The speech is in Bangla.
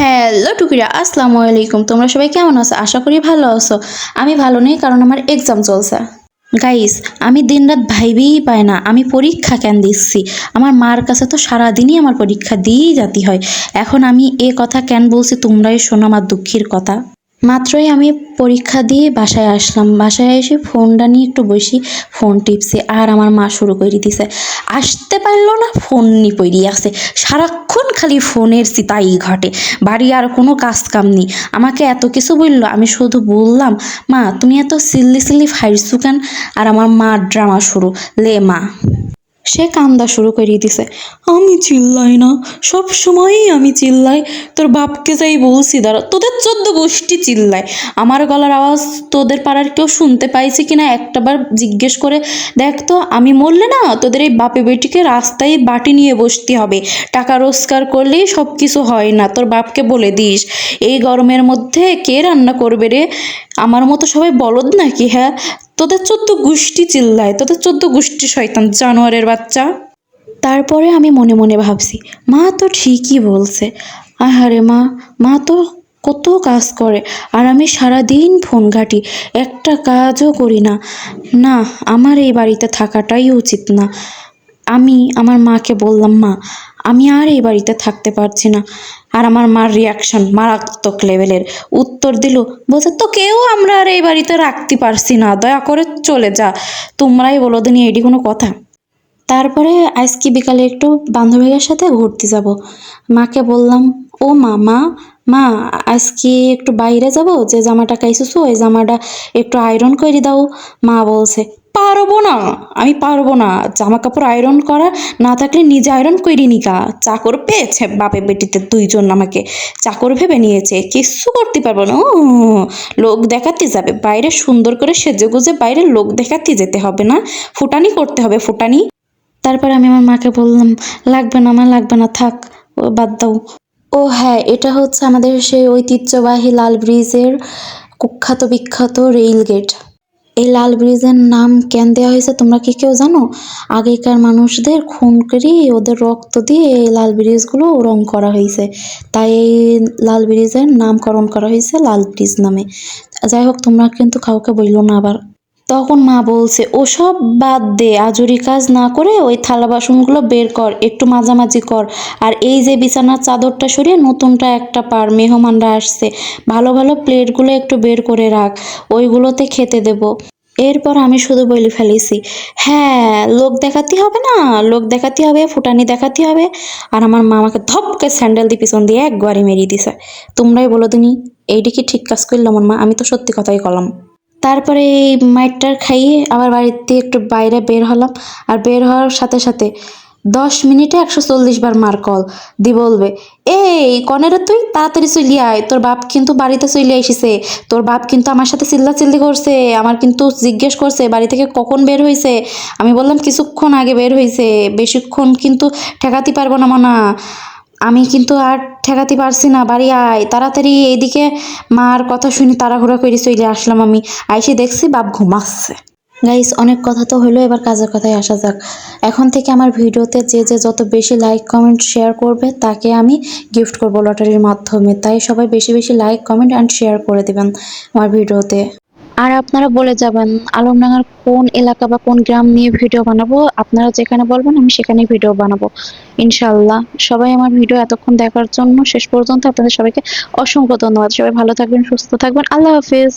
হ্যালো টুকিরা, আসসালামু আলাইকুম। তোমরা সবাই কেমন আছো? আশা করি ভালো আছো। আমি ভালো নেই, কারণ আমার এক্সাম চলছে। গাইস, আমি দিনরাত ভাইবেই পাই না আমি পরীক্ষা কেন দিচ্ছি। আমার মার কাছে তো সারাদিনই আমার পরীক্ষা দিয়েই যেতে হয়। এখন আমি এ কথা কেন বলছি তোমরাই শোনো আমার দুঃখের কথা। মাত্রই আমি পরীক্ষা দিয়ে বাসায় আসলাম। বাসায় এসে ফোনটা নিয়ে একটু বসি, ফোন টিপছি, আর আমার মা শুরু করে দিছে। আসতে পারলো না, ফোন নিয়ে পড়ে আছে। সারাক্ষণ খালি ফোনের চিতাই ঘটে, বাড়ি আর কোনো কাজ কাম নেই। আমাকে এত কিছু বললো, আমি শুধু বললাম, মা তুমি এত সিল্লি সিল্লি ফাইরছু কেন? আর আমার মা ড্রামা শুরু, লে মা। সে কান্দা শুরু করে দিছে। আমি চিল্লাই না, সব সময়ই আমি চিল্লাই। তোর বাপকে যাই বলছি, দাঁড়া, তোদের 14 গোষ্ঠী চিল্লায়। আমার গলার আওয়াজ তোদের পাড়ার কেউ শুনতে পাইছে কিনা একটাবার জিজ্ঞেস করে দেখ তো। আমি মরলে না তোদের এই বাপে বেটিকে রাস্তায় বাটি নিয়ে বসতে হবে। টাকা রোজগার করলেই সব কিছু হয় না, তোর বাপকে বলে দিস। এই গরমের মধ্যে কে রান্না করবে রে? আমার মতো সবাই বলদ নাকি? হ্যাঁ, তোদের 14 গোষ্ঠী চিল্লায়, তোদের 14 গোষ্ঠী শয়তান জানোয়ারের বাচ্চা। তারপরে আমি মনে মনে ভাবছি, মা তো ঠিকই বলছে। আহারে মা, মা তো কত কাজ করে, আর আমি সারাদিন ফোন ঘাঁটি, একটা কাজও করি না। না, আমার এই বাড়িতে থাকাটাই উচিত না। আমি আমার মাকে বললাম, মা আমি আর এই বাড়িতে থাকতে পারছি না। আর আমার মার রিয়াকশন মারাত্মক লেভেলের। উত্তর দিল, বলছে তো কেউ আমরা আর এই বাড়িতে রাখতে পারছি না, দয়া করে চলে যা। তোমরাই বলো দিনি, এটি কোনো কথা? তারপরে আজকে বিকালে একটু বান্ধবীদের সাথে ঘুরতে যাব। মাকে বললাম, ও মা, মা, মা আজকে একটু বাইরে যাব, যে জামাটা কাইছো ওই জামাটা একটু আয়রন করে দাও। মা বলছে, পারবো না, আমি পারবো না। জামা কাপড় আয়রন করা না থাকলে নিজে আয়রন করি নিকা। চাকর পেয়েছে বাপে বেটিতে দুইজন, আমাকে চাকর ভেবে নিয়েছে, কিচ্ছু করতে পারবো না। লোক দেখাতে যাবে বাইরে, সুন্দর করে সেজে গুজে বাইরে লোক দেখাতে যেতে হবে না? ফুটানি করতে হবে, ফুটানি। তারপরে আমি আমার মাকে বললাম, লাগবে না মা, লাগবে না, থাক, ও বাদ দাও। ও হ্যাঁ, এটা হচ্ছে আমাদের সেই ঐতিহ্যবাহী লাল ব্রিজের কুখ্যাত বিখ্যাত রেল গেট। এই লাল ব্রিজের নাম কেন দেওয়া হয়েছে তোমরা কি কেউ জানো? আগেকার মানুষদের খুন করে ওদের রক্ত দিয়ে এই লাল ব্রিজগুলো রং করা হয়েছে, তাই এই লাল ব্রিজের নামকরণ করা হয়েছে লাল ব্রিজ নামে। যাই হোক, তোমরা কিন্তু কাউকে বললো না আবার। তখন মা বলছে, ওসব বাদ দে, আজুরি কাজ না করে ওই থালা বাসনগুলো বের কর, একটু মাঝামাঝি কর। আর এই যে বিছানার চাদরটা সরিয়ে নতুনটা একটা পার, মেহমানরা আসছে, ভালো ভালো প্লেটগুলো একটু বের করে রাখ, ওইগুলোতে খেতে দেব। এরপর আমি শুধু বলে ফেলেছি, হ্যাঁ লোক দেখাতে হবে না, লোক দেখাতে হবে, ফুটানি দেখাতে হবে। আর আমার মা আমাকে ধপকে স্যান্ডেল দিয়ে পিছন দিয়ে একবারে মেরিয়ে দিছে। তোমরাই বলো দিনি, এইটা কি ঠিক কাজ করলাম আমার মা? আমি তো সত্যি কথাই কলাম। তারপরে এই মাইটটার খাইয়ে আবার বাড়িতে একটু বাইরে বের হলাম। আর বের হওয়ার সাথে সাথে 10 মিনিটে 140 বার মার কল দি বলবে, এই কনেরে তুই তাড়াতাড়ি চলি আয়, তোর বাপ কিন্তু বাড়িতে চলে এসেছে। তোর বাপ কিন্তু আমার সাথে চিল্লাচিল্লি করছে, আমার কিন্তু জিজ্ঞেস করছে বাড়ি থেকে কখন বের হয়েছে। আমি বললাম কিছুক্ষণ আগে বের হয়েছে, বেশিক্ষণ কিন্তু ঠেকাতে পারবো না মানা। আমি কিন্তু আর ঠেকাতে পারছি না, বাড়ি আয় তাড়াতাড়ি। এইদিকে মার কথা শুনে তাড়াহুড়া করে চলে আসলাম। আমি আইসে দেখছি বাপ ঘুমাচ্ছে। গাইস, অনেক কথা তো হলো, এবার কাজের কথায় আসা যাক। এখন থেকে আমার ভিডিওতে যে যে যত বেশি লাইক কমেন্ট শেয়ার করবে তাকে আমি গিফট করব লটারির মাধ্যমে। তাই সবাই বেশি বেশি লাইক কমেন্ট অ্যান্ড শেয়ার করে দেবেন আমার ভিডিওতে। আর আপনারা বলে যাবেন আলমডাঙ্গার কোন এলাকা বা কোন গ্রাম নিয়ে ভিডিও বানাবো। আপনারা যেখানে বলবেন আমি সেখানেই ভিডিও বানাবো ইনশাল্লাহ। সবাই আমার ভিডিও এতক্ষণ দেখার জন্য শেষ পর্যন্ত আপনাদের সবাইকে অসংখ্য ধন্যবাদ। সবাই ভালো থাকবেন, সুস্থ থাকবেন, আল্লাহ হাফিজ।